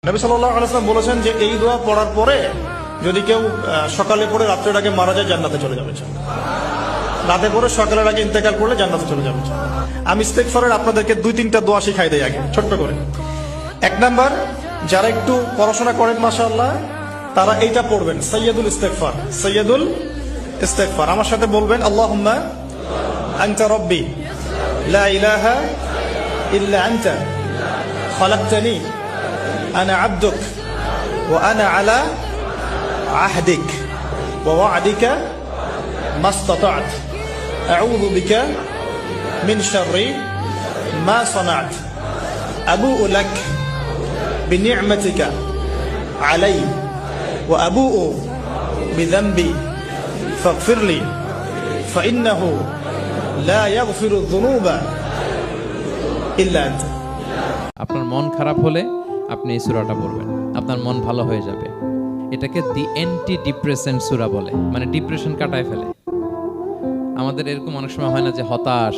নবী সাল্লাল্লাহু আলাইহি ওয়াসাল্লাম বলেছেন যে এই দোয়া পড়ার পরে যদি কেউ সকালে পড়ে রাত্রের আগে মারা যায় জান্নাতে চলে যাবে। রাতে পড়ে সকালের আগে ইন্তেকাল করলে জান্নাতে চলে যাবে। আমি ইস্তেগফারের আপনাদেরকে 2-3টা দোয়া শিখাই দেই আগে ছোট্ট করে। 1 নাম্বার, যারা একটু পড়াশোনা করেন মাশাআল্লাহ তারা এইটা পড়বেন, সাইয়্যিদুল ইস্তেগফার। সাইয়্যিদুল ইস্তেগফার আমার সাথে বলবেন, আল্লাহুম্মা আনতা রাব্বি লা ইলাহা ইল্লা আনতা খালাকতানি আনা আবদুক ওয়া আনা আলা আহদিক ওয়া ওয়া'দিকা মাসতাতা'ত আউযু বিকা মিন শাররি মা সানা'ত আবুউ লাক বিনি'মাতিকা আলাই ওয়া আবুউ বিযানবি ফাগফিরলি ফাইন্নাহু লা ইয়াগফিরু যুনুবা ইল্লা আনতা। আপনার মন খারাপ হলে আপনি এই সূরাটা পড়বেন, আপনার মন ভালো হয়ে যাবে। এটাকে দি অ্যান্টি ডিপ্রেসেন্ট সূরা বলে, মানে ডিপ্রেশন কাটায় ফেলে। আমাদের এরকম অনেক সময় হয় না যে হতাশ,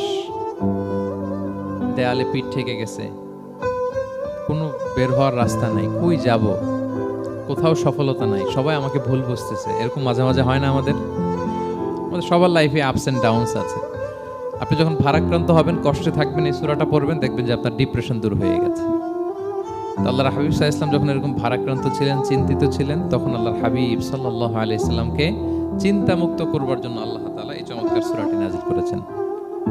দেয়ালে পিঠ ঠেকে গেছে, কোনো বের হওয়ার রাস্তা নাই, কই যাব, কোথাও সফলতা নাই, সবাই আমাকে ভুল বুঝতেছে, এরকম মাঝে মাঝে হয় না? আমাদের সবার লাইফে আপস এন্ড ডাউনস আছে। আপনি যখন ভারাক্রান্ত হবেন, কষ্টে থাকবেন, এই সূরাটা পড়বেন, দেখবেন যে আপনার ডিপ্রেশন দূর হয়ে গেছে। আল্লাহর হাবিব সাল্লাল্লাহু আলাইহি ওয়াসাল্লাম যখন এরকম ভারাক্রান্ত ছিলেন, চিন্তিত ছিলেন, তখন আল্লাহর হাবিব সাল্লাল্লাহু আলাইহি ওয়াসাল্লামকে চিন্তামুক্ত করবার জন্য আল্লাহ তাআলা এই চমৎকার সূরাটি নাযিল করেছেন।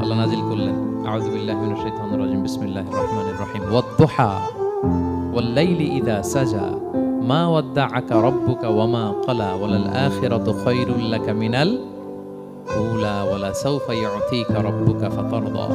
আল্লাহ নাযিল করলেন, আউযু বিল্লাহি মিনাশ শাইতানির রাজিম, বিসমিল্লাহির রহমানির রহিম, ওয়াদ-দুহা ওয়াল-লাইলি ইযা সাজা মা ওয়াদ্দাআকা রাব্বুকা ওয়া মা ক্বালা ওয়ালাল আখিরাতু খায়রুল লাকা মিনাল উলা ওয়ালা সাওফা ইউ'তিকা রাব্বুকা ফাতারদা।